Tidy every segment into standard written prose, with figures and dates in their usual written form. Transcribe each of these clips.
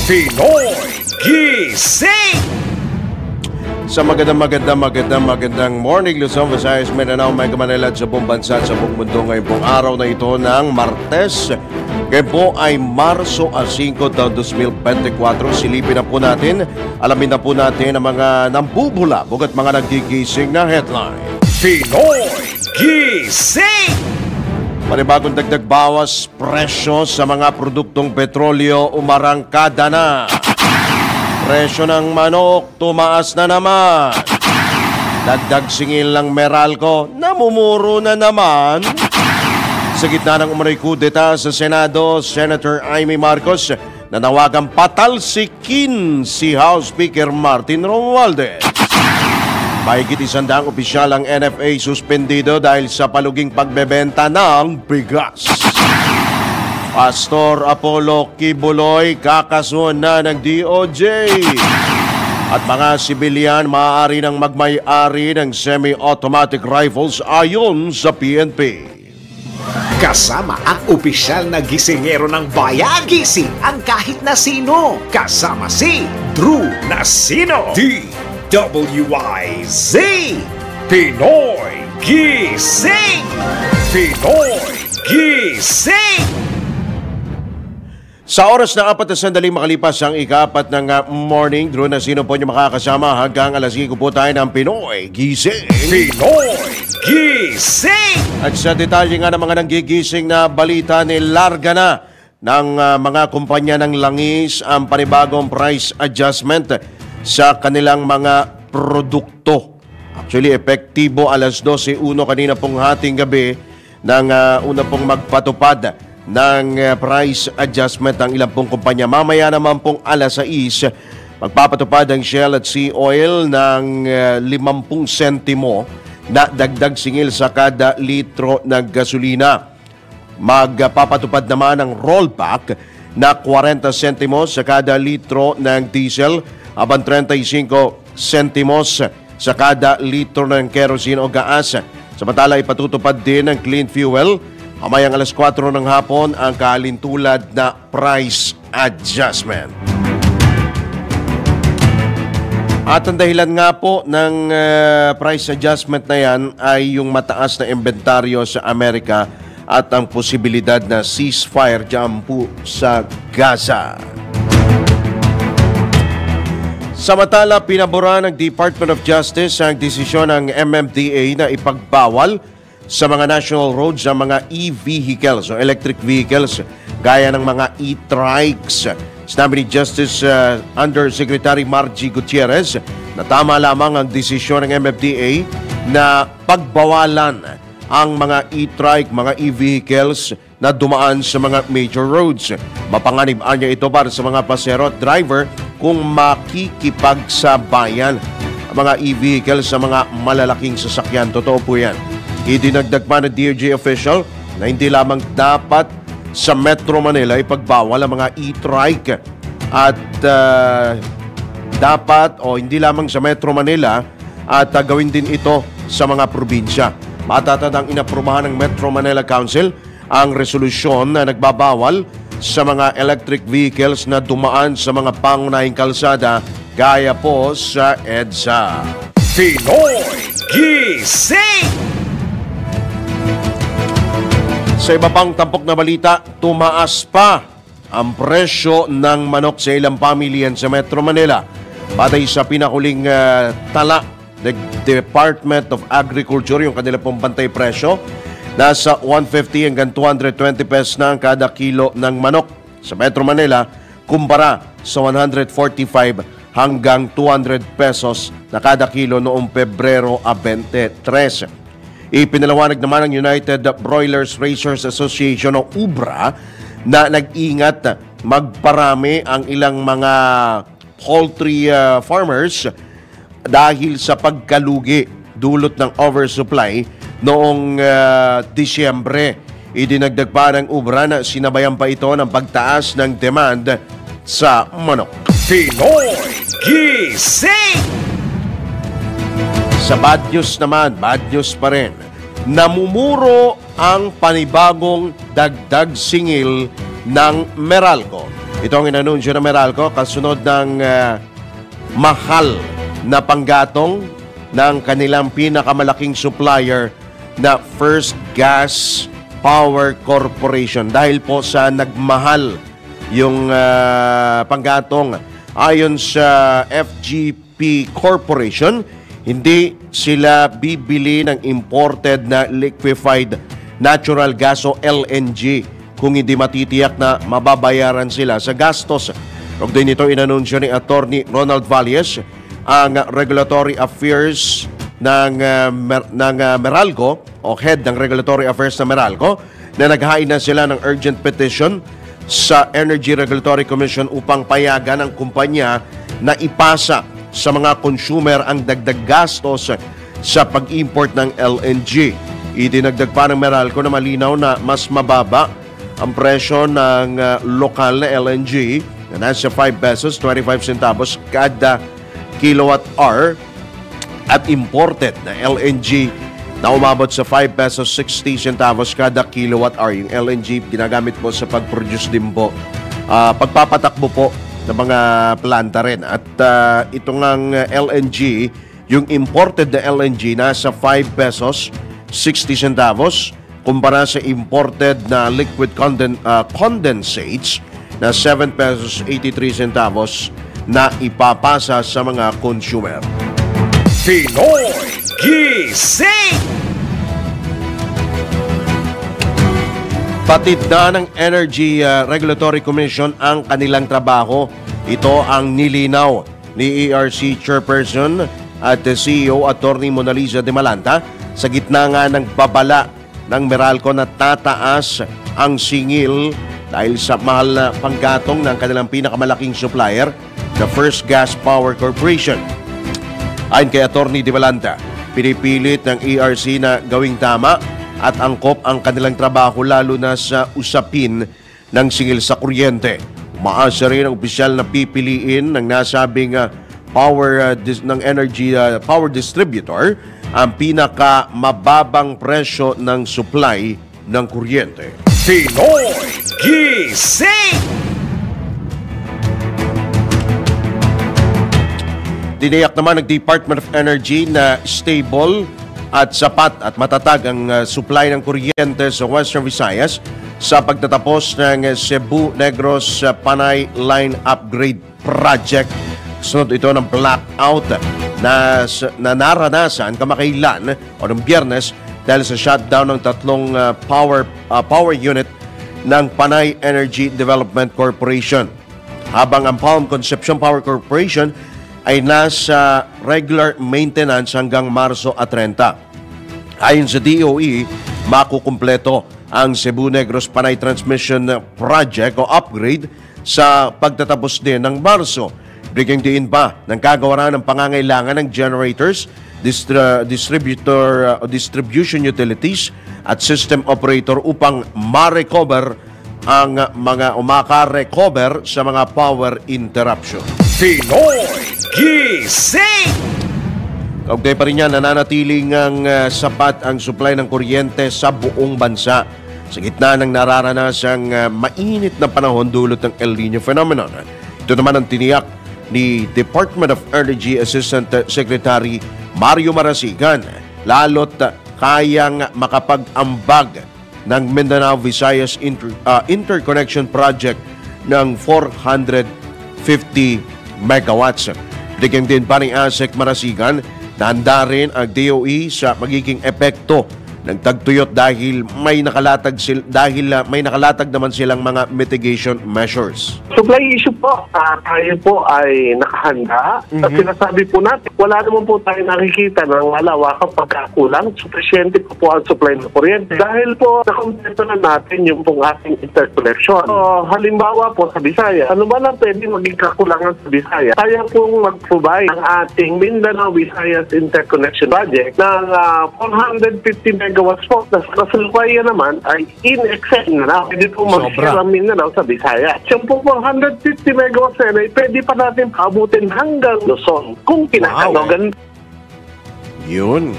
Pinoy Gising! Sa magandang morning, Luzon, Visayas, Mindanao, Mega Manila at sa buong bansa at sa buong mundo ngayong pong araw na ito ng Martes. Ngayon po ay Marso 5 taong 2024. Silipin na po natin, alamin na po natin ang mga nambubulabog at mga nagigising na headline. Pinoy Gising! Panibagong dagdag bawas presyo sa mga produktong petrolyo umarangkada na. Presyo ng manok tumaas na naman. Dagdag singil ng Meralco, namumuro na naman. Sa gitna ng umano'y kudeta sa Senado, Senator Amy Marcos nanawagang patalsikin si House Speaker Martin Romualdez. Mahigit 100 opisyal ang NFA suspendido dahil sa paluging pagbebenta ng bigas. Pastor Apollo Kibuloy kakasuhan na ng DOJ. At mga sibilyan maaari nang magmay-ari ng semi-automatic rifles ayon sa PNP. Kasama ang opisyal na gisingero ng bayan. Gising ang kahit na sino. Kasama si Drew Nasino. DWIZ. Pinoy Gising. Pinoy Gising. Sa oras na 4 na sandaling makalipas ang ika-4 ng morning, Drew Nasino po niyo makakasama hanggang alas 5 po tayo ng Pinoy Gising. Pinoy Gising. At sa detalye nga ng mga nanggigising na balita, nilarga na ng mga kumpanya ng langis ang panibagong price adjustment sa kanilang mga produkto. Actually, epektibo alas 12:01 kanina pong hating gabi nang una pong magpatupad ng price adjustment ang ilang pong kumpanya. Mamaya naman pong alas 6, magpapatupad ang Shell at Sea Oil ng 50 sentimo na dagdag singil sa kada litro ng gasolina. Magpapatupad naman ang rollback na 40 sentimos sa kada litro ng diesel, habang 35 sentimos sa kada litro ng kerosene o gas. Samantala, ipatutupad din ng clean fuel mamayang alas 4 ng hapon ang kalintulad na price adjustment. At ang dahilan nga po ng price adjustment na yan ay yung mataas na inventaryo sa Amerika at ang posibilidad na ceasefire dyan po sa Gaza. Samantala, pinabura ng Department of Justice ang desisyon ng MMDA na ipagbawal sa mga national roads ang mga e-vehicles o electric vehicles gaya ng mga e-trikes. Sinabi ni Justice Undersecretary Margie Gutierrez na tama lamang ang desisyon ng MMDA na pagbawalan ang mga e-trike, mga e-vehicles na dumaan sa mga major roads. Mapanganib niya ito para sa mga pasero at driver kung makikipagsabayan ang mga e-vehicles sa mga malalaking sasakyan. Totoo po yan. Idinagdag pa ng DOJ official na hindi lamang dapat sa Metro Manila ipagbawal ang mga e-trike at dapat o hindi lamang sa Metro Manila at gawin din ito sa mga probinsya. Matatandang inaprubahan ng Metro Manila Council ang resolusyon na nagbabawal sa mga electric vehicles na dumaan sa mga pangunahing kalsada gaya po sa EDSA. Pinoy Gising. Sa iba pang tampok na balita, tumaas pa ang presyo ng manok sa ilang pamilyan sa Metro Manila. Batay sa pinakuling tala ng Department of Agriculture, yung kanila pong bantay presyo, nasa 150 hanggang 220 pesos na ang kada kilo ng manok sa Metro Manila kumpara sa 145 hanggang 200 pesos na kada kilo noong Pebrero 23. Ipinalawanag naman ng United Broilers Raisers Association o UBRA na nag-ingat magparami ang ilang mga poultry farmers dahil sa pagkalugi dulot ng oversupply noong Disyembre. Idinagdag pa ng UBRA na sinabayan pa ito ng pagtaas ng demand sa manok. Pinoy Gising! Sa bad news naman, bad news pa rin. Namumuro ang panibagong dagdag singil ng Meralco. Ito ang inanunsyo ng Meralco kasunod ng mahal na panggatong ng kanilang pinakamalaking supplier na First Gas Power Corporation. Dahil po sa nagmahal yung panggatong ayon sa FGP Corporation, hindi sila bibili ng imported na liquefied natural gas o LNG kung hindi matitiyak na mababayaran sila sa gastos. Kung din ito inanunsyo ni Attorney Ronald Valles, ang Regulatory Affairs ng Meralco o Head ng Regulatory Affairs ng Meralco, na naghain na sila ng urgent petition sa Energy Regulatory Commission upang payagan ang kumpanya na ipasa sa mga consumer ang dagdag gastos sa pag-import ng LNG. Idinagdag pa ng Meralco na malinaw na mas mababa ang presyo ng lokal na LNG na nasa 5 pesos 25 centavos kada kilowatt hour at imported na LNG na umabot sa 5 pesos 60 centavos kada kilowatt hour. Yung LNG ginagamit po sa pag-produce din po, pagpapatakbo po ng mga planta rin. At ito ngang LNG, yung imported na LNG nasa 5 pesos 60 centavos kumpara sa imported na liquid condensates na 7 pesos 83 centavos na ipapasa sa mga consumer. Pinoy Gising! Batid na ng Energy Regulatory Commission ang kanilang trabaho. Ito ang nilinaw ni ERC Chairperson at CEO Attorney Mona Lisa de Malanta sa gitna nga ng babala ng Meralco na tataas ang singil dahil sa mahal na panggatong ng kanilang pinakamalaking supplier, the First Gas Power Corporation. Ayon kay Attorney de Malanta, pinipilit ng ERC na gawing tama at angkop ang kanilang trabaho lalo na sa usapin ng singil sa kuryente. Umaasa rin ang opisyal na pipiliin ng nasabing power distributor ang pinakamababang presyo ng supply ng kuryente. Pinoy Gising! Tiniyak naman ng Department of Energy na stable at sapat at matatag ang supply ng kuryente sa Western Visayas sa pagtatapos ng Cebu Negros Panay Line Upgrade Project. Sunod ito ng blackout na naranasan kamakailan o ng Biyernes dahil sa shutdown ng tatlong power unit ng Panay Energy Development Corporation. Habang ang Palm Concepcion Power Corporation ay nasa regular maintenance hanggang Marso 30. Ayon sa DOE, makukumpleto ang Cebu Negros Panay Transmission Project o upgrade sa pagtatapos din ng Marso. Bigyan diin pa ng kagawaran ng pangangailangan ng generators, distribution utilities at system operator upang ma-recover ang mga maka-recover sa mga power interruption. Pinoy Gising! Kaugnay pa rin yan, nananatiling ang sapat ang supply ng kuryente sa buong bansa sa gitna ng nararanasang mainit na panahon dulot ng El Niño phenomenon. Ito naman ang tiniyak ni Department of Energy Assistant Secretary Mario Marasigan, lalo't kayang makapag-ambag ng Mindanao Visayas Interconnection Project ng 450 megawatts. Bigyan din pa ni ASEC Marasigan na handa rin ang DOE sa magiging epekto ng tagtuyot dahil may nakalatag naman silang mga mitigation measures. Supply issue po, tayo po ay nakahanda. At sinasabi po natin, wala naman po tayo nakikita ng malawakang pagkakulang. Sufficiente po ang supply ng kuryente. Dahil po nakompleto na natin yung pong ating interconnection. So, halimbawa po sa Visayas, ano ba lang pwede maging kakulangan sa Visayas? Kaya pong mag-provide ng ating Mindanao Visayas Interconnection Project ng 450 megawatts po. Kasalukuyan naman ay in excess na na. Pwede po mag-share ang Mindanao sa Visayas. So po 450 megawatts na ay pwede pa natin paabutin hanggang Luzon kung kinakanogan. Yun.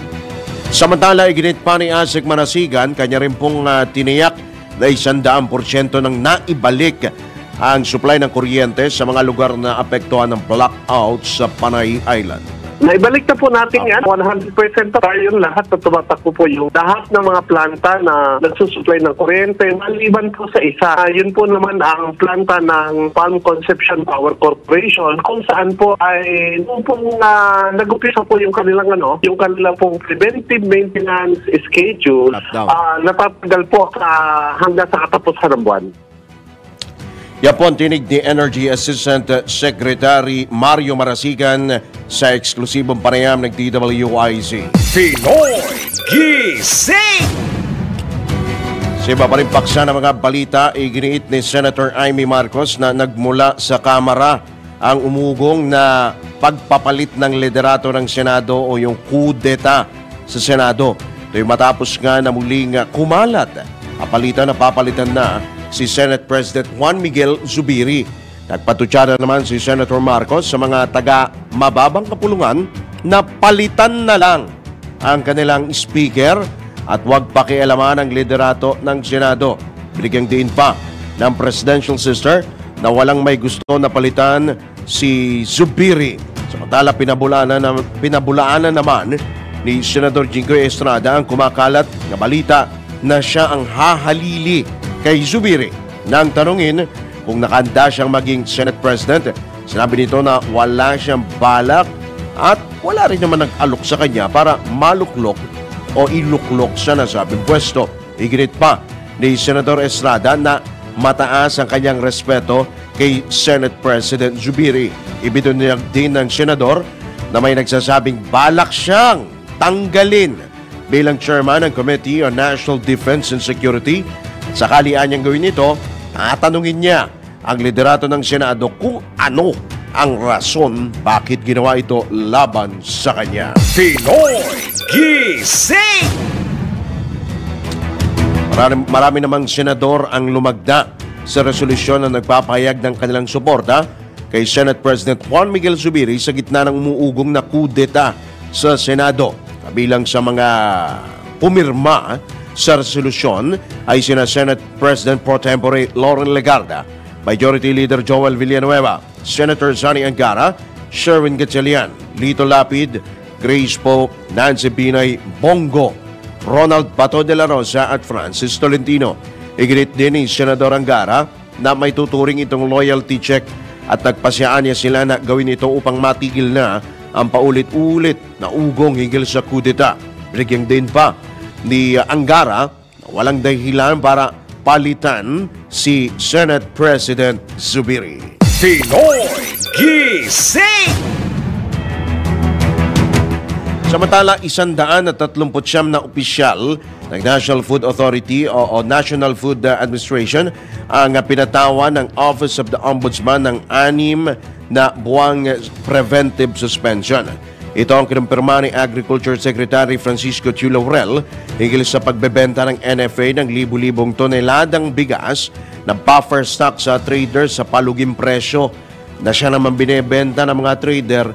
Samantala, iginit pa ni ASEC Marasigan, kanya rin pong tiniyak na 100% nang naibalik ang supply ng kuryente sa mga lugar na apektuhan ng blackout sa Panay Island. Naibalik na po natin yan. 100% na tayo lahat na tumatakbo po yung lahat ng mga planta na nagsusupply ng kuryente. Maliban po sa isa. Yun po naman ang planta ng Palm Conception Power Corporation kung saan po ay nung pong nag-upisa po yung kanilang pong preventive maintenance schedule, natatagal po hanggang sa katapusan ng buwan. Yan po ang tinig ni Energy Assistant Secretary Mario Marasigan sa eksklusibong panayam ng DWIZ. Pinoy Gising! Sa iba pa rin paksa ng mga balita, iginiit ni Senator Amy Marcos na nagmula sa Kamara ang umugong na pagpapalit ng liderato ng Senado o yung coup d'etat sa Senado. Ito'y matapos nga na muling kumalat. Papalitan na si Senate President Juan Miguel Zubiri. Nagpatutsada naman si Senator Marcos sa mga taga-mababang kapulungan na palitan na lang ang kanilang speaker at huwag pakialaman ang liderato ng Senado. Binigyang diin pa ng presidential sister na walang may gusto na palitan si Zubiri. Samantala, pinabulaanan naman ni Senador Jinggoy Estrada ang kumakalat na balita na siya ang hahalili kay Zubiri nang tanungin kung nakahanda siyang maging Senate President. Sinabi nito na wala siyang balak at wala rin naman nag-alok sa kanya para maluklok o iluklok sa nasabing pwesto. Iginit pa ni Senador Estrada na mataas ang kanyang respeto kay Senate President Zubiri. Ibinunyag din ng Senador na may nagsasabing balak siyang tanggalin bilang chairman ng Committee on National Defense and Security. Sakali anyang gawin ito, tatanungin niya ang liderato ng Senado kung ano ang rason bakit ginawa ito laban sa kanya. Pinoy Gising! Marami namang senador ang lumagda sa resolusyon na nagpapahayag ng kanilang suporta kay Senate President Juan Miguel Zubiri sa gitna ng umuugong na coup d'etat sa Senado. Kabilang sa mga pumirma sa resolusyon ay sina Senate President Pro Tempore Loren Legarda, Majority Leader Joel Villanueva, Senator Sonny Angara, Sherwin Gatchalian, Lito Lapid, Grace Poe, Nancy Binay, Bongo, Ronald Pato de la Rosa at Francis Tolentino. Iginit din ni Senador Angara na may tuturing itong loyalty check at nagpasyaan niya sila na gawin ito upang matigil na ang paulit-ulit na ugong hinggil sa coup d'etat. Binigyang din pa ni Angara na walang dahilan para palitan si Senate President Zubiri. Pinoy Gising! Samantala, 139 na opisyal ng National Food Authority o National Food Administration ang pinatawan ng Office of the Ombudsman ng 6 na buwang preventive suspension. Ito ang kinumpirma ni Agriculture Secretary Francisco Chu Laurel hinggil sa pagbebenta ng NFA ng libu-libong toneladang bigas na buffer stock sa traders sa paluging presyo na siya naman binebenta ng mga trader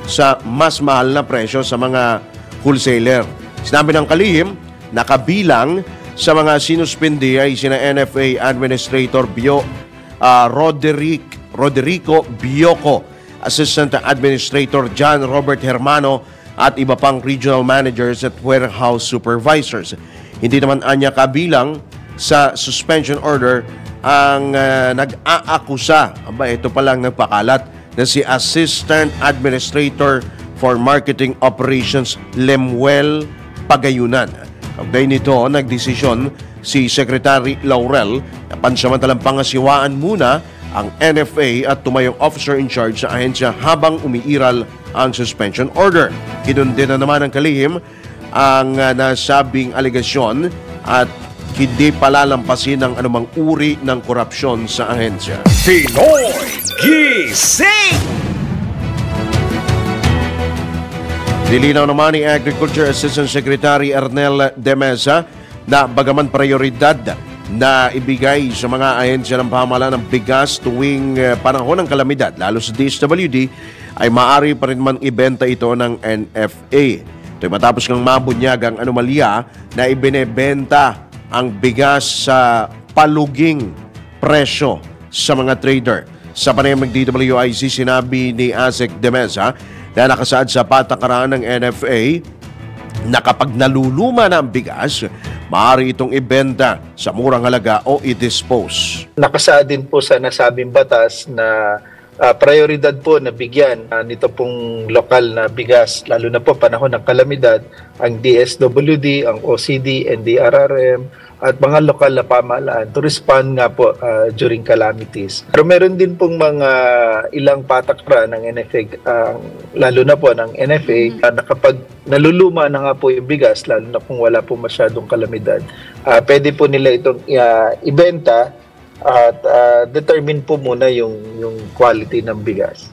sa mas mahal na presyo sa mga wholesaler. Sinabi ng kalihim, nakabilang sa mga sinuspindi ay sina NFA Administrator Roderico Bioco, Assistant Administrator John Robert Hermano at iba pang regional managers at warehouse supervisors. Hindi naman anya kabilang sa suspension order ang nag-aakusa, ito palang nagpakalat, na si Assistant Administrator for Marketing Operations Lemuel Pagayunan. Kaugnay nito, nagdesisyon si Secretary Laurel na pansamantalang pangasiwaan muna ang NFA at tumayong officer in charge sa ahensya habang umiiral ang suspension order. Kinundin na naman ng kalihim ang nasabing alegasyon at hindi palalampasin ng anumang uri ng korupsyon sa ahensya. Pinoy Gising! Nilinaw naman ni Agriculture Assistant Secretary Ernel De Mesa na bagaman prioridad na ibigay sa mga ahensya ng pamahalaan ng bigas tuwing panahon ng kalamidad, lalo sa DSWD, ay maaari pa rin man ibenta ito ng NFA. Ito'y matapos ng mabunyag ang anomalya na ibinebenta ang bigas sa paluging presyo sa mga trader. Sa panayam ng DWIC, sinabi ni Asek de Mesa na nakasaad sa patakaran ng NFA na kapag naluluma na ang bigas, maaari itong ibenta sa murang halaga o i-dispose. Nakasaad din po sa nasabing batas na prioridad po na bigyan nito pong lokal na bigas, lalo na po panahon ng kalamidad, ang DSWD, ang OCD, NDRRM, at mga lokal na pamahalaan to respond nga po during calamities. Pero meron din pong mga ilang patakaran ng NFA, lalo na po ng NFA, na kapag naluluma na nga po yung bigas, lalo na kung wala po masyadong kalamidad, pwede po nila itong ibenta at determine po muna yung quality ng bigas.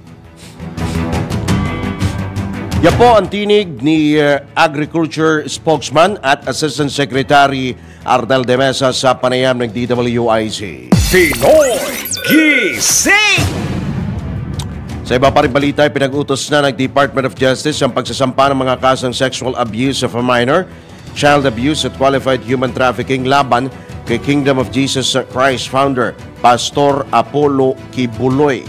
Yan po ang tinig ni Agriculture Spokesman at Assistant Secretary Ardel de Mesa sa panayam ng DWIC. Pinoy Gising! Sa iba pa rin balita, pinag-utos na ng Department of Justice ang pagsasampa ng mga kasong sexual abuse of a minor, child abuse at qualified human trafficking laban kay Kingdom of Jesus Christ founder, Pastor Apollo Kibuloy.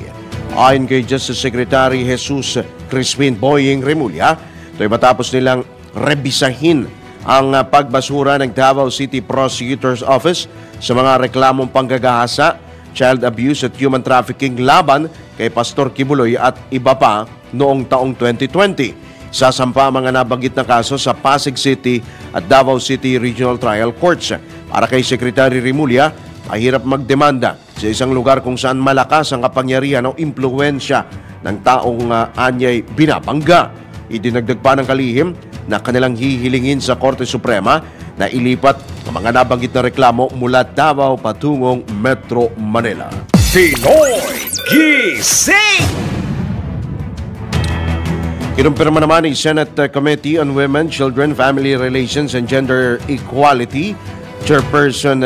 Ayon kay Justice Secretary Jesus Crispin Boying Remulla, ito'y matapos nilang rebisahin ang pagbasura ng Davao City Prosecutor's Office sa mga reklamong panggagahasa, child abuse at human trafficking laban kay Pastor Kibuloy at iba pa noong taong 2020. Sasampa ang mga nabanggit na kaso sa Pasig City at Davao City Regional Trial Courts. Para kay Secretary Remulla, mahirap magdemanda sa isang lugar kung saan malakas ang kapangyarihan o impluwensya ng taong anyay binabangga. Idinagdag pa ng kalihim na kanilang hihilingin sa Korte Suprema na ilipat ang mga nabanggit na reklamo mula Davao patungong Metro Manila. Pinoy Gising! Kinumpirma naman ni Senate Committee on Women, Children, Family Relations and Gender Equality Chairperson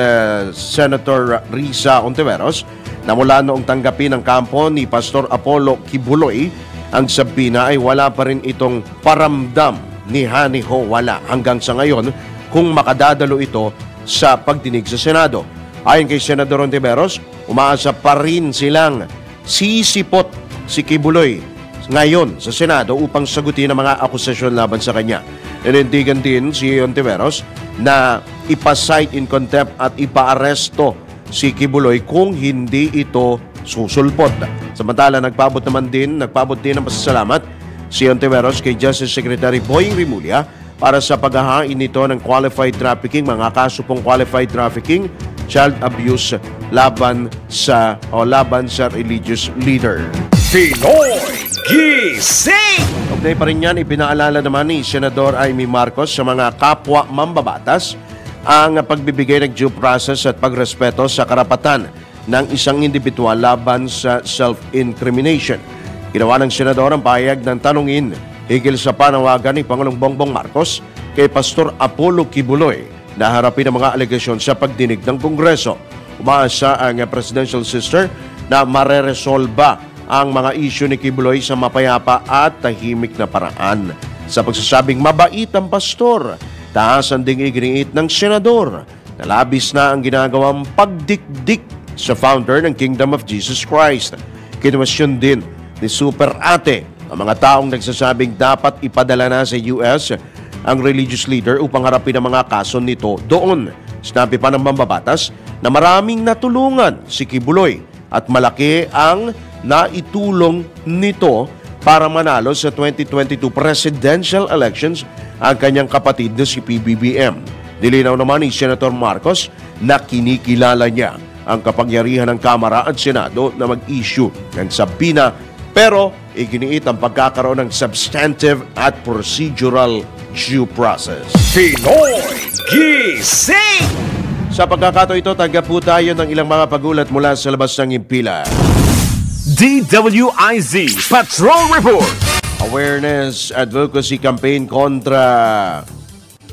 Senator Risa Ontiveros na mula noong tanggapin ng kampo ni Pastor Apollo Kibuloy, ang sabina ay wala pa rin itong paramdam ni Haniho wala hanggang sa ngayon kung makadadalo ito sa pagdinig sa Senado. Ayon kay Senador Ontiveros, umaasa pa rin silang sisipot si Kibuloy ngayon sa Senado upang sagutin ang mga akusasyon laban sa kanya. Nanindigan din si Ontiveros na ipa-cite in contempt at ipa-aresto si Kibuloy kung hindi ito susulpot. Samantala, nagpabot din ng pasasalamat si Ontiveros kay Justice Secretary Boying Remulla para sa paghahain nito ng qualified trafficking, mga kaso pong qualified trafficking, child abuse laban sa religious leader. Pinoy Gising! Okay pa rin yan, ipinaalala naman ni Senador Amy Marcos sa mga kapwa mambabatas ang pagbibigay ng due process at pagrespeto sa karapatan ng isang individual laban sa self-incrimination. Ginawa ng Senador ang pahayag ng tanungin higil sa panawagan ni Pangulong Bongbong Marcos kay Pastor Apollo Kibuloy na harapin ang mga alegasyon sa pagdinig ng Kongreso. Umaasa ang presidential sister na mareresolba ang mga isyu ni Kibuloy sa mapayapa at tahimik na paraan. Sa pagsasabing mabait ang pastor, taas ang ding iginiit ng senador na labis na ang ginagawang pagdikdik sa founder ng Kingdom of Jesus Christ. Kinwestiyon din ni Super Ate ang mga taong nagsasabing dapat ipadala na sa US ang religious leader upang harapin ang mga kaso nito doon. Sinabi pa ng mambabatas na maraming natulungan si Kibuloy at malaki ang naitulong nito para manalo sa 2022 presidential elections ang kanyang kapatid na si PBBM. Nilinaw naman ni Senator Marcos na kinikilala niya ang kapangyarihan ng Kamara at Senado na mag-issue ng sabina, pero iginiit ang pagkakaroon ng substantive at procedural due process. Pinoy Gising! Sa pagkakataon ito, tanggap po tayo ng ilang mga pagulat mula sa labas ng impila. DWIZ Patrol Report. Awareness Advocacy Campaign kontra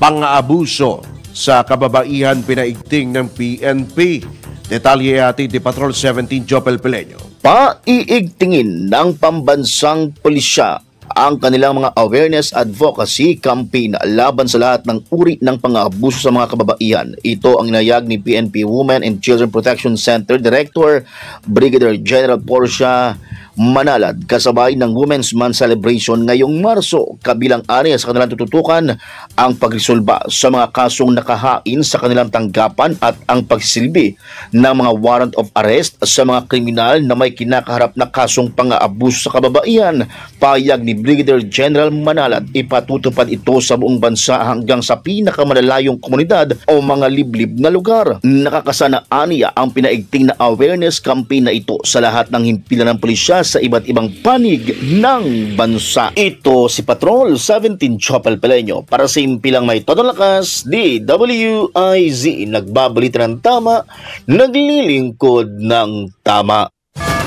pang-aabuso sa kababaihan pinaigting ng PNP. Detalye ati di Patrol 17 Jopel Pileño. Paiigtingin ng pambansang pulisya ang kanilang mga awareness advocacy campaign laban sa lahat ng uri ng pang-aabuso sa mga kababaihan. Ito ang inayag ni PNP Women and Children Protection Center Director Brigadier General Portia Manalad kasabay ng Women's Month celebration ngayong Marso. Kabilang area sa kanilang tututukan ang pagresolba sa mga kasong nakahain sa kanilang tanggapan at ang pagsisilbi ng mga warrant of arrest sa mga kriminal na may kinakaharap na kasong pang-aabuso sa kababaihan. Payag ni Brigadier General Manalad, ipatutupad ito sa buong bansa hanggang sa pinakamalalayong komunidad o mga liblib na lugar. Nakakasana aniya ang pinaigting na awareness campaign na ito sa lahat ng himpilan ng pulisya sa iba't ibang panig ng bansa. Ito si Patrol 17 Chopel Peleño para sa himpilang may todong lakas, DWIZ, nagbabalita ng tama, naglilingkod ng tama.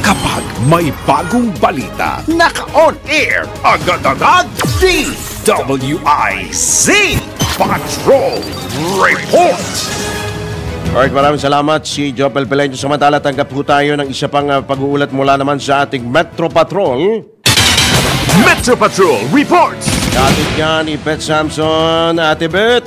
Kapag may bagong balita, naka-on air, agad-agad, DWIZ Patrol Report. Alright, maraming salamat si Jopel Peleño. Samantala, tanggap po tayo ng isa pang pag-uulat mula naman sa ating Metro Patrol. Metro Patrol Reports! Katid niya ni Bet Samson. Ate Bet.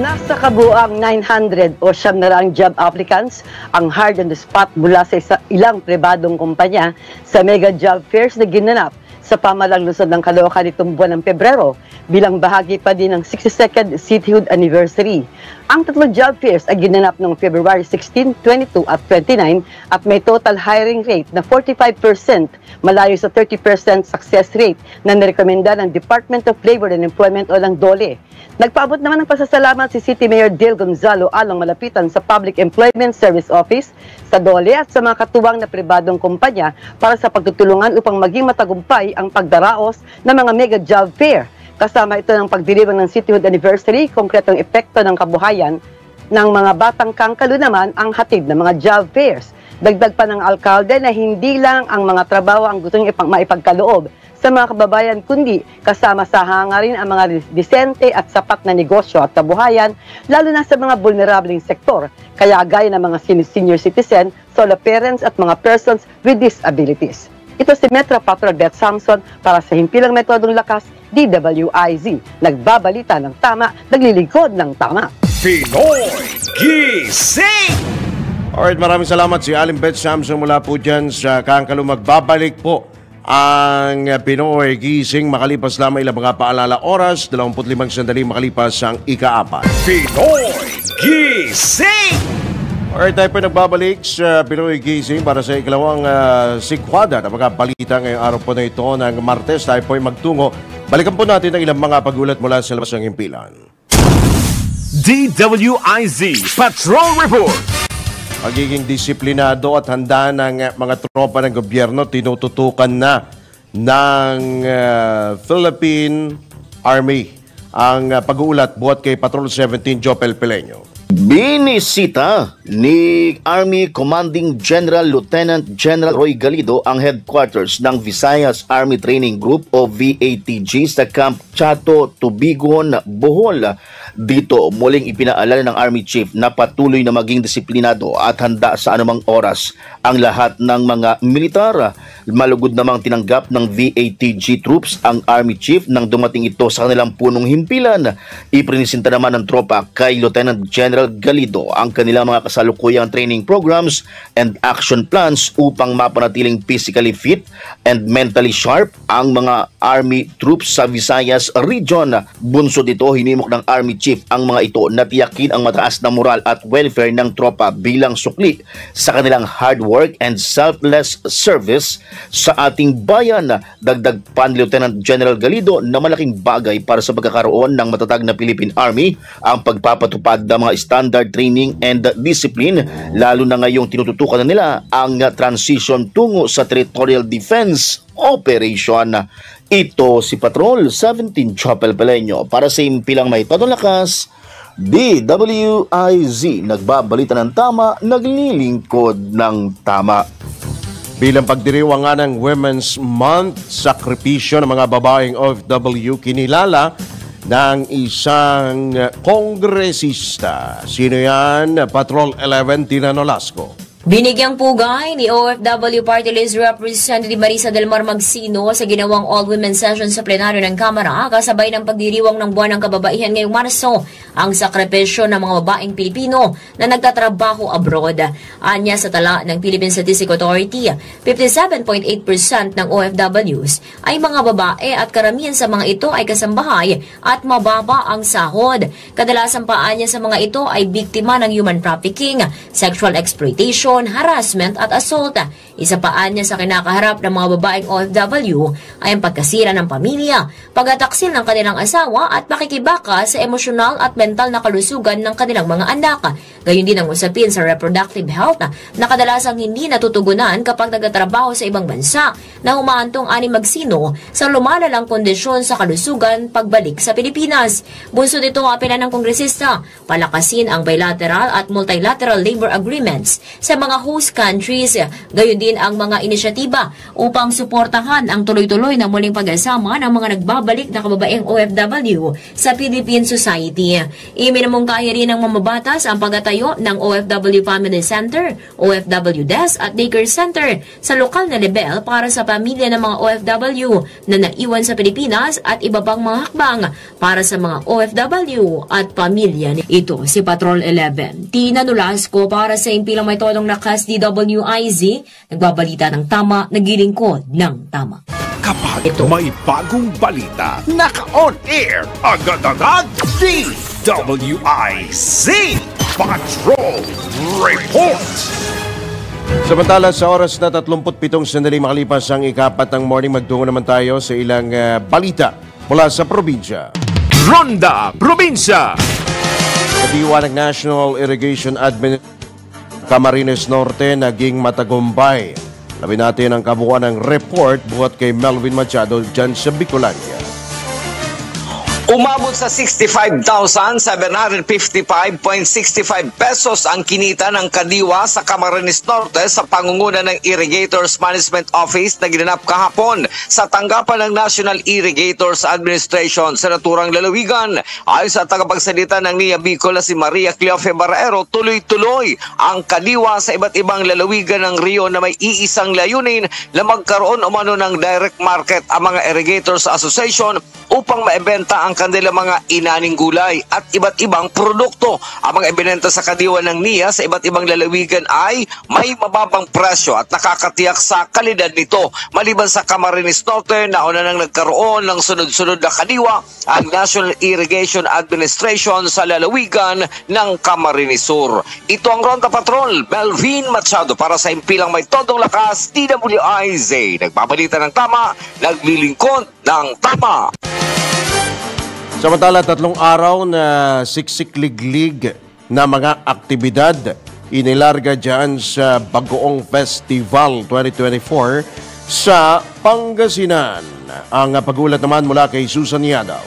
Nasa kabuang 900 o 900 job applicants ang hard on the spot mula sa ilang pribadong kumpanya sa mega job fairs na ginanap sa pamalang lungsod ng Caloocan nitong buwan ng Pebrero bilang bahagi pa din ng 62nd cityhood anniversary. Ang tatlong job fairs ay ginanap noong February 16, 22 at 29 at may total hiring rate na 45%, malayo sa 30% success rate na nirekomenda ng Department of Labor and Employment o ng DOLE. Nagpaabot naman ng pasasalamat si City Mayor Dale Gonzalo Along malapitan sa Public Employment Service Office, sa DOLE at sa mga katuwang na pribadong kumpanya para sa pagtutulungan upang maging matagumpay ang pagdaraos ng mga mega job fair. Kasama ito ng pagdiriwang ng Cityhood Anniversary, konkretong epekto ng kabuhayan ng mga batang kangkalo naman ang hatid ng mga job fairs. Dagdag pa ng alkalde na hindi lang ang mga trabaho ang gustong maipagkaloob sa mga kababayan, kundi kasama sa hangarin ang mga disente at sapat na negosyo at kabuhayan, lalo na sa mga vulnerableng sektor, kaya gaya ng mga senior citizen, solo parents at mga persons with disabilities. Ito si Metro Patrol Bet Samson para sa Himpilang Metodong Lakas, DWIZ. Nagbabalita ng tama, naglilingkod ng tama. Pinoy Gising! Alright, maraming salamat si Aling Bet Samson mula po dyan sa Kankalo. Magbabalik po ang Pinoy Gising makalipas lamang ilang mga paalala oras, 25 sandali makalipas ang ika-4. Pinoy Gising! Alright, tayo po nagbabalik sa Pinoy Gising para sa ikalawang sikwada na mga balita ngayong araw po na ito ng Martes. Tayo po ay magtungo. Balikan po natin ang ilang mga pagulat mula sa labas ng himpilan. DWIZ Patrol Report! Magiging disiplinado at handa ng mga tropa ng gobyerno tinututukan na ng Philippine Army. Ang pag-uulat buhat kay Patrol 17 Jopel Peleño. Binisita ni Army Commanding General Lieutenant General Roy Galido ang headquarters ng Visayas Army Training Group o VATG sa Camp Chato, Tubigon, Bohol. Dito muling ipinaalala ng Army Chief na patuloy na maging disiplinado at handa sa anumang oras ang lahat ng mga militar. Malugod namang tinanggap ng VATG troops ang Army Chief nang dumating ito sa kanilang punong himpilan. Iprinisinta naman ng tropa kay Lieutenant General Galido ang kanilang mga kasalukuyang training programs and action plans upang mapanatiling physically fit and mentally sharp ang mga Army troops sa Visayas Region. Bunsod ito, hinimok ng Army Chief ang mga ito na tiyakin ang mataas na moral at welfare ng tropa bilang sukli sa kanilang hard work and selfless service sa ating bayan. Dagdag pa ni Lieutenant General Galido na malaking bagay para sa pagkakaroon ng matatag na Philippine Army ang pagpapatupad ng mga standard training and discipline, lalo na ngayong tinututukan na nila ang transition tungo sa territorial defense operation. Ito si Patrol 17 Chopel Peleño para sa Himpilang May Todong Lakas, DWIZ. Nagbabalita ng tama, naglilingkod ng tama. Bilang pagdiriwang nga ng Women's Month, sakripisyo ng mga babaeng OFW kinilala ng isang kongresista. Sino yan? Patrol 11 Tina Nolasco. Binigyang pugay ni OFW Party List Representative Marisa Del Mar Magsino sa ginawang all-women session sa plenaryo ng Kamara kasabay ng pagdiriwang ng buwan ng kababaihan ngayong Marso ang sakripisyo ng mga babaeng Pilipino na nagtatrabaho abroad. Anya sa tala ng Philippine Statistics Authority, 57.8% ng OFWs ay mga babae at karamihan sa mga ito ay kasambahay at mababa ang sahod. Kadalasan pa anya sa mga ito ay biktima ng human trafficking, sexual exploitation, harassment at assault. Isa pa niya sa kinakaharap ng mga babaeng OFW ay ang pagkasira ng pamilya, pagtataksil ng kanilang asawa at pakikibaka sa emosyonal at mental na kalusugan ng kanilang mga anak. Gayon din ang usapin sa reproductive health na kadalasang hindi natutugunan kapag nagtatrabaho sa ibang bansa na humahantong ani Magsino sa lumalalang kondisyon sa kalusugan pagbalik sa Pilipinas. Bunso dito ang apela ng kongresista, palakasin ang bilateral at multilateral labor agreements sa mga host countries, gayon din ang mga inisyatiba upang suportahan ang tuloy-tuloy na muling pag-asama ng mga nagbabalik na kababaeng OFW sa Philippine society. Iminamungkahi rin ng mamabatas ang pagtatayo ng OFW Family Center, OFW Desk at Daycare Center sa lokal na level para sa pamilya ng mga OFW na naiwan sa Pilipinas at iba pang mga hakbang para sa mga OFW at pamilya. Ito si Patrol 11. Tina Nolasco para sa impilang may todong lakas DWIZ, nagbabalita ng tama, naglilingkod ng tama. Kapag may bagong balita, naka-on air, agad-agad, DWIZ Patrol Report! Samantala sa oras na 37 sandali makalipas ang ikapat ng morning, magtungo naman tayo sa ilang balita mula sa probinsya. Ronda Probinsya! Kadiwa ng National Irrigation Administration Camarines Norte naging matagumpay. Labi natin ang kabuuan ng report buhat kay Melvin Machado dyan sa Bicolania. Umabot sa 65,755.65 pesos ang kinita ng kadiwa sa Camarines Norte sa pangunguna ng Irrigators Management Office na ginanap kahapon sa tanggapan ng National Irrigators Administration sa naturang lalawigan. Ayon sa tagapagsalita ng NIA Bicol na si Maria Cleofe Barrero, tuloy-tuloy ang kadiwa sa iba't ibang lalawigan ng Rio na may iisang layunin na magkaroon umano ng direct market ang mga Irrigators Association upang maibenta ang kanilang mga inaning gulay at iba't ibang produkto. Ang mga ibinenta sa kadiwa ng NIA sa iba't ibang lalawigan ay may mababang presyo at nakakatiyak sa kalidad nito. Maliban sa Camarines Norte, nauna nang nagkaroon ng sunod-sunod na kadiwa ang National Irrigation Administration sa lalawigan ng Camarines Sur. Ito ang Ronda Patrol, Melvin Machado para sa impilang may todong lakas, DWIZ. Nagbabalita ng tama, naglilingkod ng tama. Samantala, 3 araw na siksik-liglig na mga aktibidad inilarga dyan sa Bagoong Festival 2024 sa Pangasinan. Ang pagulat naman mula kay Susan Yadaw.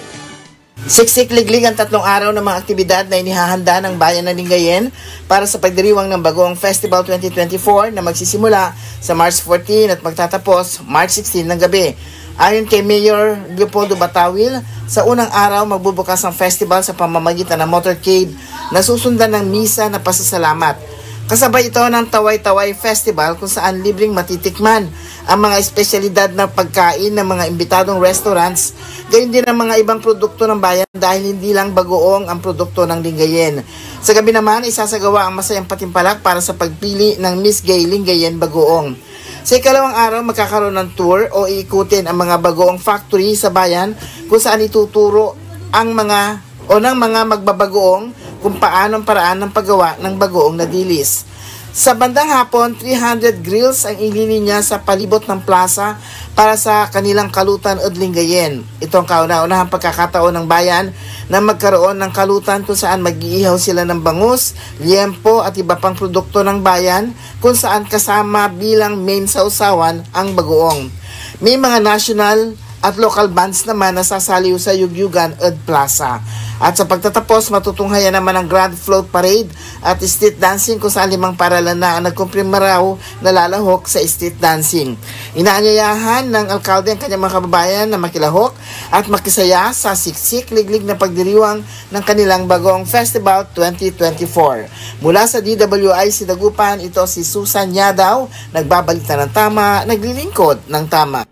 Siksik-liglig ang 3 araw ng mga aktibidad na inihahanda ng Bayan ng Lingayen para sa pagdiriwang ng Bagoong Festival 2024 na magsisimula sa March 14 at magtatapos March 16 ng gabi. Ayon kay Mayor Leopoldo Batawil, sa unang araw magbubukas ang festival sa pamamagitan ng motorcade na susundan ng misa na pasasalamat. Kasabay ito ng Taway-Taway Festival kung saan libreng matitikman ang mga espesyalidad ng pagkain ng mga imbitadong restaurants, gayon din ang mga ibang produkto ng bayan dahil hindi lang bagoong ang produkto ng Lingayen. Sa gabi naman, isasagawa ang masayang patimpalak para sa pagpili ng Miss Gay Lingayen Bagoong. Sa ikalawang araw, magkakaroon ng tour o iikutin ang mga bagoong factory sa bayan kung saan ituturo ang mga magbabagoong kung paano ang paraan ng paggawa ng bagoong na dilis. Sa bandang hapon, 300 grills ang ililinya sa palibot ng plaza para sa kanilang kalutan at Lingayen. Ito ang kauna-unahang pagkakataon ng bayan na magkaroon ng kalutan kung saan mag-iihaw sila ng bangus, liempo at iba pang produkto ng bayan kung saan kasama bilang main sausawan ang bagoong. May mga national at local bands naman na sasaliw sa Yugyugan at Plaza. At sa pagtatapos, matutunghayan naman ang Grand Float Parade at street dancing kung saan 5 paralan na ang nagkumprima raw na lalahok sa street dancing. Inaanyayahan ng alkalde ang kanyang mga kababayan na makilahok at makisaya sa siksik liglig na pagdiriwang ng kanilang bagong Festival 2024. Mula sa DWIC Dagupan, ito si Susan Yadaw, nagbabalita ng tama, naglilingkod ng tama.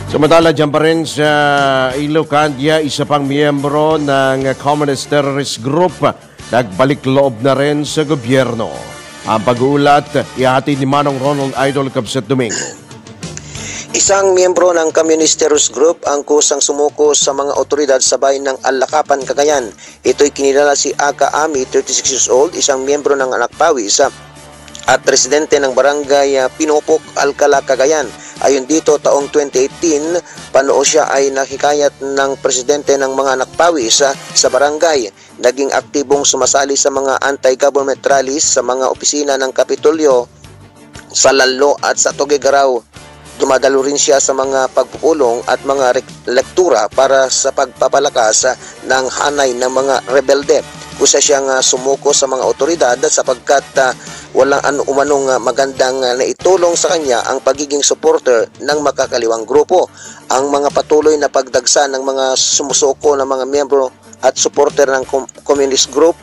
Samantala, dyan pa rin sa Ilocandia, isa pang miyembro ng Communist Terrorist Group, nagbalik loob na rin sa gobyerno. Ang pag-uulat, ihatid ni Manong Ronald Idol Cabset Domingo. Isang miyembro ng Communist Terrorist Group ang kusang sumuko sa mga otoridad sa bayan ng Alakapan, Cagayan. Ito'y kinilala si Aka Ami, 36 years old, isang miyembro ng Anak Pawis at residente ng barangay Pinupok, Alcala, Cagayan. Ayon dito, taong 2018, panoo siya ay nakikayat ng presidente ng mga Anak Pawis sa barangay. Naging aktibong sumasali sa mga anti-government rallies sa mga opisina ng Kapitolyo, sa Lalo at sa Tuguegarao. Dumadalo rin siya sa mga pagpupulong at mga lektura para sa pagpapalakas ng hanay ng mga rebelde. Kusa siyang sumuko sa mga otoridad sapagkat walang umanong magandang naitulong sa kanya ang pagiging supporter ng makakaliwang grupo. Ang mga patuloy na pagdagsa ng mga sumusuko ng mga miyembro at supporter ng communist group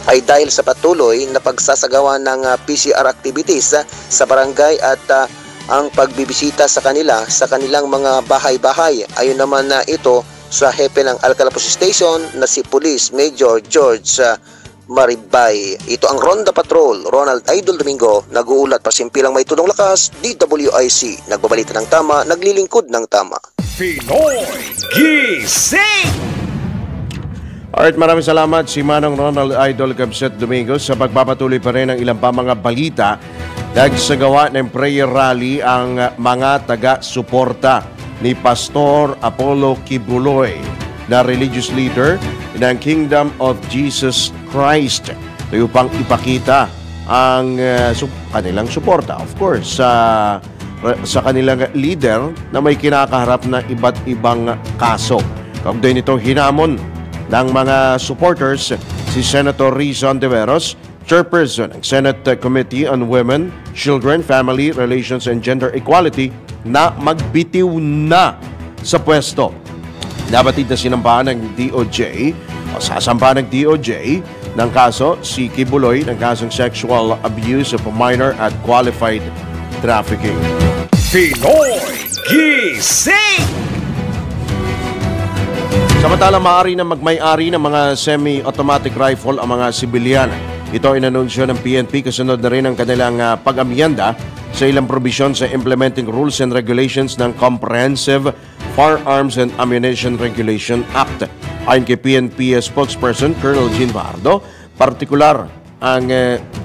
ay dahil sa patuloy na pagsasagawa ng PCR activities sa barangay at ang pagbibisita sa kanila sa kanilang mga bahay-bahay. Ayon naman na ito sa hepe ng Alcala Police Station na si Police Major George Maribay. Ito ang Ronda Patrol, Ronald Idol Domingo, nag-uulat para simpilang may tunong lakas, DWIC, nagbabalita ng tama, naglilingkod ng tama. Pinoy Gising! Alright, maraming salamat si Manong Ronald Idol Cabset Domingo sa pagpapatuloy pa rin ng ilang pa mga balita. Nagsagawa ng prayer rally ang mga taga-suporta ni Pastor Apollo Kibuloy na religious leader ng Kingdom of Jesus Christ. Ito upang ipakita ang kanilang suporta, of course, sa kanilang leader na may kinakaharap na iba't ibang kaso. Kaugnay nito, hinamon ng mga supporters si Senator Rizon Deveros, chairperson ng Senate Committee on Women, Children, Family Relations and Gender Equality, na magbitiw na sa pwesto. Nabatid na sinampahan ng DOJ o sasampahan ng DOJ ng kaso si Kibuloy ng kasong sexual abuse of a minor at qualified trafficking. Pinoy Gising! Samantala, maaari na magmay-ari ng mga semi-automatic rifle ang mga sibilyan. Ito ay inanunsyo ng PNP kasunod na rin ang kanilang pag-amyenda sa ilang probisyon sa Implementing Rules and Regulations ng Comprehensive Firearms and Ammunition Regulation Act. Ayon kay PNP spokesperson Colonel Jean Bardo, partikular ang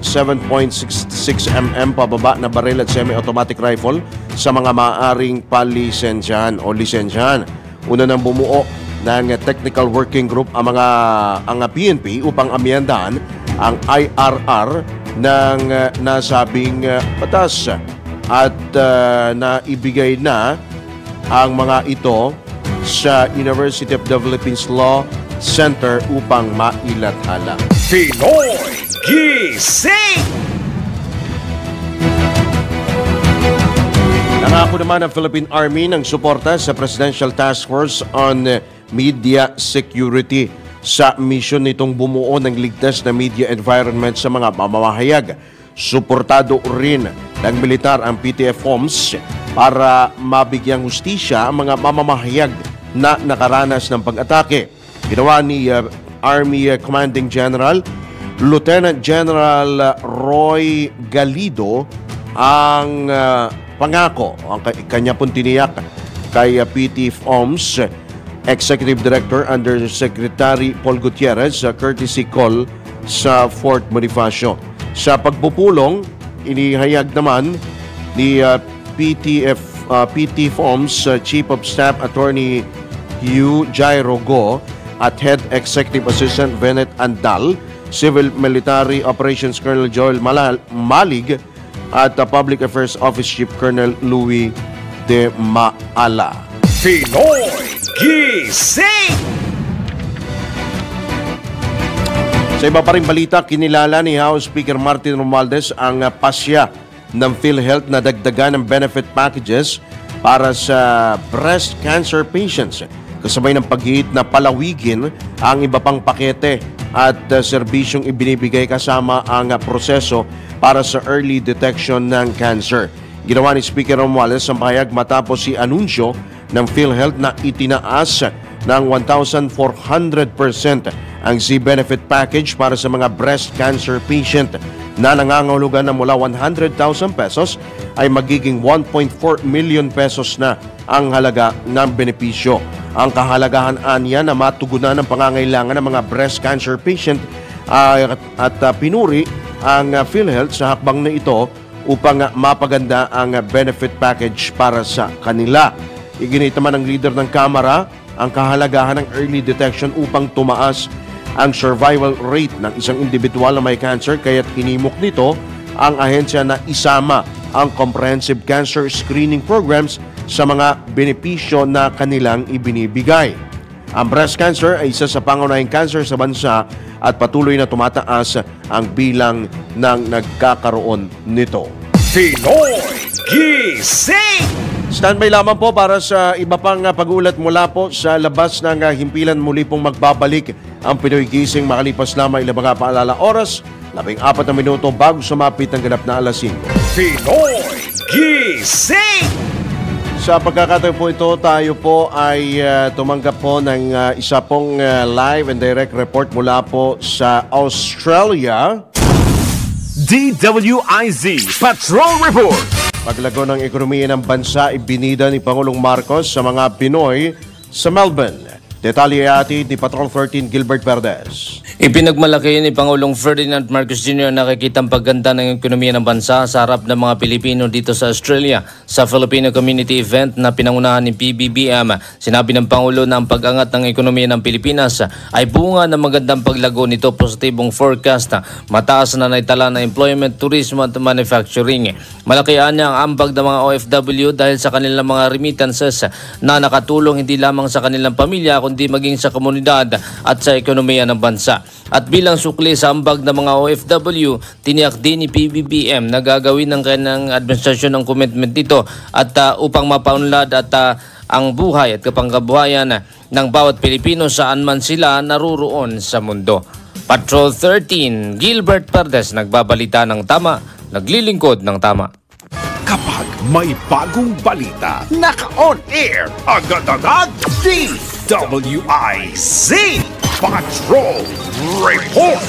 7.66mm pababa na baril at semi-automatic rifle sa mga maaaring palisensyahan o lisensyahan. Una nang bumuo ng Technical Working Group ang PNP upang amyendahan ang IRR ng nasabing batas at naibigay na ang mga ito sa University of the Philippines Law Center upang mailathala. Pinoy Gising! Nangako naman ang Philippine Army ng suporta sa Presidential Task Force on Media Security sa misyon nitong bumuo ng ligtas na media environment sa mga mamamahayag. Suportado rin ng militar ang PTF-OMS para mabigyang hustisya ang mga mamamahayag na nakaranas ng pag-atake. Ginawa ni Army Commanding General Lieutenant General Roy Galido ang pangako, ang kanya pong tiniyak kay PTF-OMS Executive Director Undersecretary Paul Gutierrez sa courtesy call sa Fort Bonifacio. Sa pagpupulong, inihayag naman ni PTF-OMS Chief of Staff Attorney Hugh Jairo Go at Head Executive Assistant Venet Andal, Civil Military Operations Colonel Joel Malig at Public Affairs Office Chief Colonel Louis De Maala. Pinoy Gising! Sa iba pa rin balita, kinilala ni House Speaker Martin Romualdez ang pasya ng PhilHealth na dagdagan ng benefit packages para sa breast cancer patients. Kasabay ng paghihit na palawigin ang iba pang pakete at serbisyong ibinibigay kasama ang proseso para sa early detection ng cancer. Ginawa ni Speaker Romualdez ang pahayag matapos si anunsyo ng PhilHealth na itinaas ng 1,400% ang Z-benefit package para sa mga breast cancer patient na nangangahulugan na mula 100,000 pesos ay magiging 1.4 million pesos na ang halaga ng benepisyo. Ang kahalagahan niya na matugunan ng pangangailangan ng mga breast cancer patient at pinuri ang PhilHealth sa hakbang na ito upang mapaganda ang benefit package para sa kanila. Iginit naman ng leader ng Kamara ang kahalagahan ng early detection upang tumaas ang survival rate ng isang individual na may cancer, kaya't hinimok nito ang ahensya na isama ang comprehensive cancer screening programs sa mga benepisyo na kanilang ibinibigay. Ang breast cancer ay isa sa pangunahing cancer sa bansa at patuloy na tumataas ang bilang ng nagkakaroon nito. Pinoy Gising! Standby lamang po para sa iba pang pag-ulat mula po sa labas ng himpilan. Muli pong magbabalik ang Pinoy Gising makalipas lamang ilang mga paalala oras, 14 na minuto bago sumapit ang ganap na alas 5. Pinoy Gising! Sa pagkakataon po ito, tayo po ay tumanggap po ng isa pong live and direct report mula po sa Australia. DWIZ Patrol Report. Paglago ng ekonomiya ng bansa, ibinida ni Pangulong Marcos sa mga Pinoy sa Melbourne. Detalye ni Patrol 13 Gilbert Perdes. Ipinagmalaki ni Pangulong Ferdinand Marcos Jr. na nakikitang pagganda ng ekonomiya ng bansa sa harap ng mga Pilipino dito sa Australia. Sa Filipino Community Event na pinangunahan ni PBBM, sinabi ng Pangulo na ang pag-angat ng ekonomiya ng Pilipinas ay bunga ng magandang paglago nito, positibong forecast, mataas na naitala na employment, tourism at manufacturing. Malakihan niya ang ambag ng mga OFW dahil sa kanilang mga remittances na nakatulong hindi lamang sa kanilang pamilya kundi maging sa komunidad at sa ekonomiya ng bansa. At bilang sukli sa ambag ng mga OFW, tiniyak din ni PBBM na gagawin ng kanyang administrasyon ng commitment dito at upang mapaunlad at ang buhay at kapangkabuhayan ng bawat Pilipino saan man sila naruroon sa mundo. Patrol 13, Gilbert Perdes, nagbabalita ng tama, naglilingkod ng tama. Kapag may bagong balita, naka-on-air, agad-agad, DWIZ Patrol Report.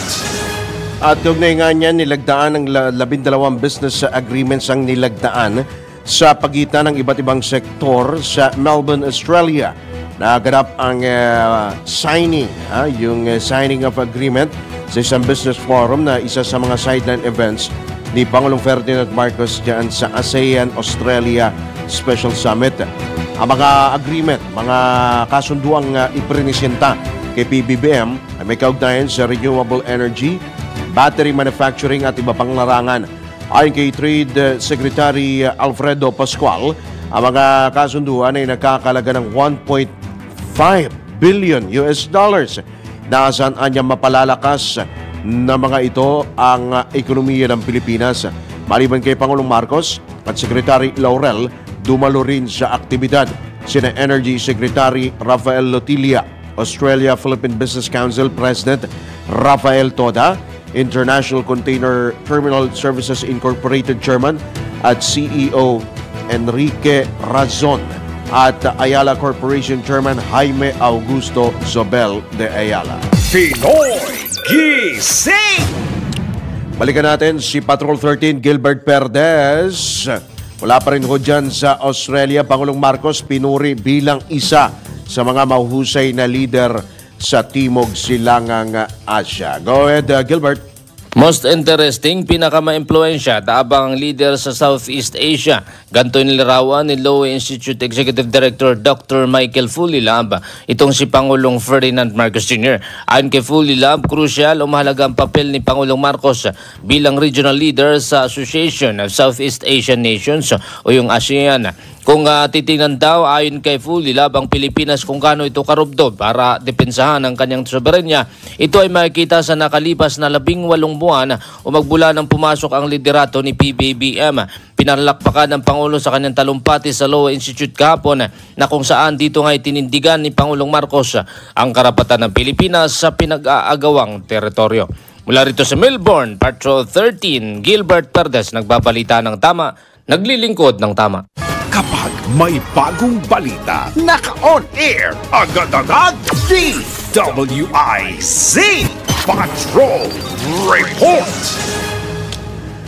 At kaugnay nga niyan, nilagdaan ng 12 business agreements ang nilagdaan sa pagitan ng iba't ibang sektor sa Melbourne, Australia. Naganap ang signing of agreement sa isang business forum na isa sa mga sideline events ni Pangulong Ferdinand Marcos dyan sa ASEAN Australia Special Summit. Ang mga agreement, mga kasunduang iprinisinta kay PBBM ay may kaugnayan sa renewable energy, battery manufacturing at iba pang larangan. Ayon kay Trade Secretary Alfredo Pascual, ang mga kasunduan ay nakakalaga ng $1.5 billion. Naasan niya mapalalakas na mga ito ang ekonomiya ng Pilipinas. Maliban kay Pangulong Marcos at Secretary Laurel, dumalo rin sa aktibidad sina Energy Secretary Rafael Lotilla, Australia-Philippine Business Council President Rafael Toda, International Container Terminal Services Incorporated Chairman at CEO Enrique Razon at Ayala Corporation Chairman Jaime Augusto Zobel de Ayala. Pinoy Gising! Balikan natin si Patrol 13 Gilbert Perdes. Wala pa rin ho dyan sa Australia. Pangulong Marcos pinuri bilang isa sa mga mahuhusay na leader sa Timog Silangang Asya. Go ahead, Gilbert. Most interesting, pinaka-ma-impluensya abang ang leader sa Southeast Asia. Ganto nilarawan ni Lowy Institute Executive Director Dr. Michael Fulilab itong si Pangulong Ferdinand Marcos Jr. Ayon kay Fulilab, crucial o mahalaga ang papel ni Pangulong Marcos bilang regional leader sa Association of Southeast Asian Nations o yung ASEAN. Kung titingnan daw ayon kay Fulilab ang Pilipinas kung gaano ito karubdob para depensahan ang kanyang soberanya, ito ay makikita sa nakalipas na 18 buwan o magmula nang pumasok ang liderato ni PBBM. Pinalakpakan ng Pangulo sa kanyang talumpati sa Law Institute kahapon na kung saan dito nga itinindigan ni Pangulong Marcos ang karapatan ng Pilipinas sa pinag-aagawang teritoryo. Mula rito sa Melbourne, Patrol 13, Gilbert Perdes, nagbabalita ng tama, naglilingkod ng tama. Kapag may bagong balita, naka-on air, agad-agad, DWIZ Patrol Report!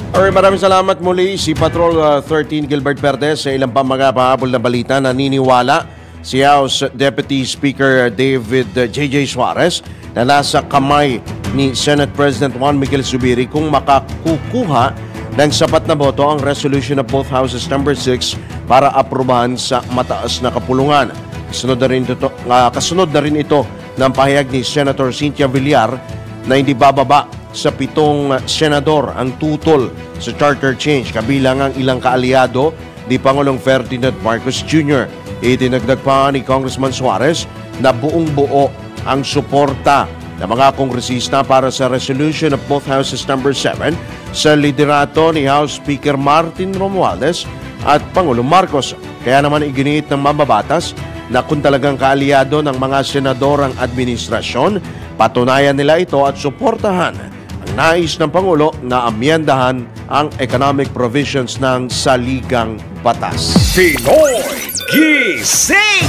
Alright, maraming salamat muli si Patrol 13 Gilbert Perdes sa ilang mga pahabol na balita. Naniniwala si House Deputy Speaker David J.J. Suarez na nasa kamay ni Senate President Juan Miguel Zubiri kung makakukuha ng sapat na boto ang resolution of both houses number 6 para aprubahan sa mataas na kapulungan. Kasunod na rin ito ng pahayag ni Senator Cynthia Villar na hindi bababa sa 7 senador ang tutol sa charter change, kabilang ang ilang kaalyado ni Pangulong Ferdinand Marcos Jr. Itinagdag pa ni Congressman Suarez na buong-buo ang suporta ng mga kongresista para sa resolution of both houses number 7 sa liderato ni House Speaker Martin Romualdez at Pangulong Marcos. Kaya naman iginiit ng mambabatas na kung talagang kaalyado ng mga senador ang administrasyon, patunayan nila ito at suportahan ang nais ng Pangulo na amyendahan ang economic provisions ng saligang batas. Pinoy Gising!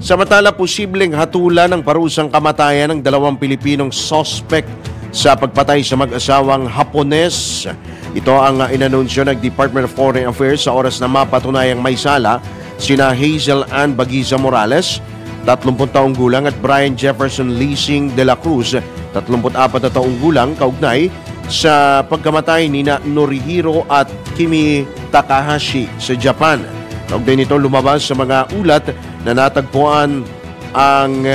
Samantala, posibleng hatulan ng parusang kamatayan ng 2 Pilipinong suspect sa pagpatay sa mag-asawang Hapones. Ito ang inanunsyo ng Department of Foreign Affairs sa oras na mapatunayang may sala sina Hazel Ann Bagiza Morales, 30 taong gulang, at Brian Jefferson Leasing de la Cruz, 34 na taong gulang, kaugnay sa pagkamatay ni Norihiro at Kimi Takahashi sa Japan. Kaugnay nito lumabas sa mga ulat na natagpuan ang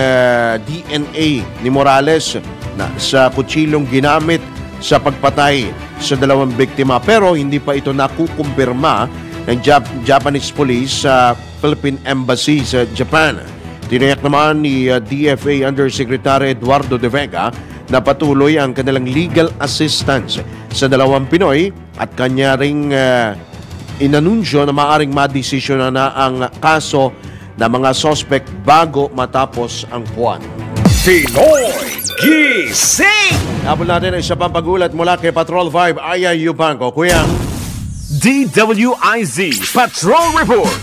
DNA ni Morales na sa kutsilong ginamit sa pagpatay sa 2 biktima, pero hindi pa ito nakukumpirma ng Japanese police sa Philippine Embassy sa Japan. Tiniyak naman ni DFA Undersecretary Eduardo De Vega na patuloy ang kanilang legal assistance sa 2 Pinoy at kanya ring inanunsyo na maaaring madesisyon na ang kaso ng mga suspect bago matapos ang buwan. Pinoy Gising! Habol natin ang isa pang pagulat mula kay Patrol 5, Aya Yupanco. Kuya, DWIZ Patrol Report!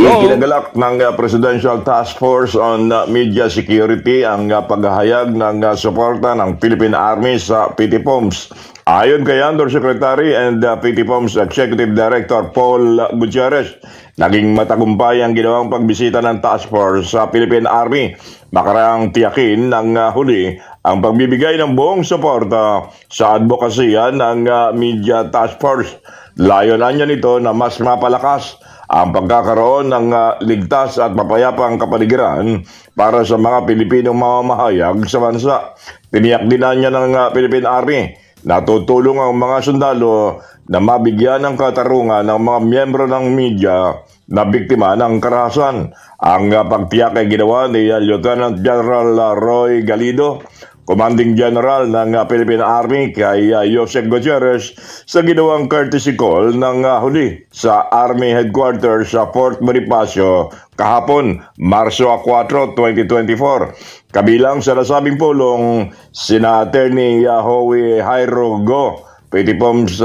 Ikinagalak ng Presidential Task Force on Media Security ang paghahayag ng suporta ng Philippine Army sa PTPOMS. Ayon kay Undersecretary and PTPOMS Executive Director Paul Gutierrez, naging matagumpay ang ginawang pagbisita ng Task Force sa Philippine Army. Makarang tiyakin ng huli ang pagbibigay ng buong suporta sa advokasya ng Media Task Force. Layunan niya nito na mas mapalakas ang pagkakaroon ng ligtas at mapayapang kapaligiran para sa mga Pilipinong mamamahayag sa bansa. Tiniyak din niya ng Philippine Army na tutulong ang mga sundalo na mabigyan ng katarungan ng mga miyembro ng media na biktima ng karahasan. Ang pagtiyak ay ginawa ni Lieutenant General Roy Galido, Commanding General ng Philippine Army, kay Joseph Gutierrez sa ginawang courtesy call ng huli sa Army Headquarters sa Fort Bonifacio kahapon, Marso 4, 2024. Kabilang sa nasabing pulong sina Attorney Howie Jairo Go, PTPOMS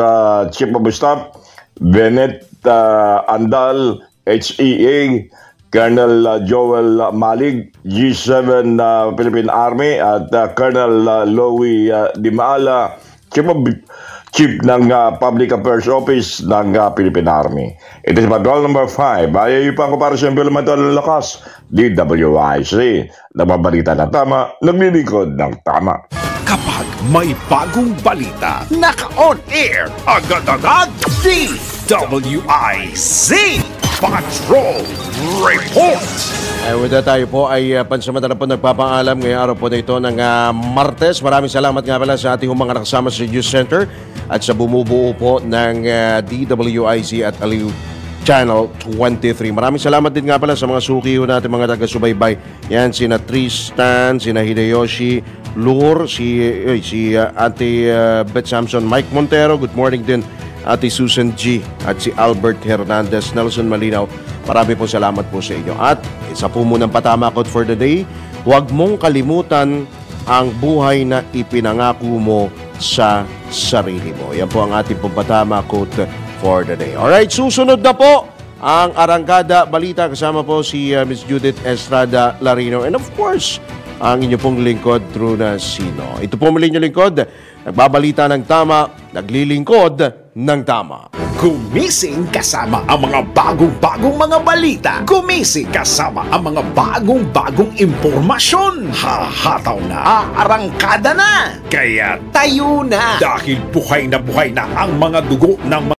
Chief of Staff, Bennett Andal, HEA, Colonel Joel Malig, G7 Philippine Army, at Colonel Louie Dimaala, Chief ng Public Affairs Office ng Philippine Army. It is Patrol number 5. Ayaw pa ko para sa implemental ng lakas, DWIC. Nababalita na tama, naglilingkod ng tama. Kapag may bagong balita, naka-on air, agad-agad, DWIC Patrol Report. With that, tayo po ay pansamantala po nagpapaalam ngayong araw po na ito ng Martes. Maraming salamat nga pala sa ating mga nakasama sa News Center at sa bumubuo po ng DWIZ at Aliw Channel 23. Maraming salamat din nga pala sa mga sukiho natin, mga taga-subaybay. Yan, sina Tristan, sina Hideyoshi, Lur, si Ate Beth Samson, Mike Montero, good morning din, Ate Susan G, at si Albert Hernandez, Nelson Malinaw. Marami po salamat po sa inyo. At isa po munang patamakot for the day, huwag mong kalimutan ang buhay na ipinangako mo sa sarili mo. Yan po ang ating pong patamakot for the day. Alright, susunod na po ang Arangkada Balita. Kasama po si Ms. Judith Estrada Larino. And of course, ang inyo pong lingkod, Drew Nasino. Ito po muli inyong lingkod, nagbabalita ng tama, naglilingkod ng tama. Gumising kasama ang mga bagong-bagong mga balita. Gumising kasama ang mga bagong-bagong impormasyon. Hahataw na. Aarangkada na. Kaya tayo na. Dahil buhay na ang mga dugo ng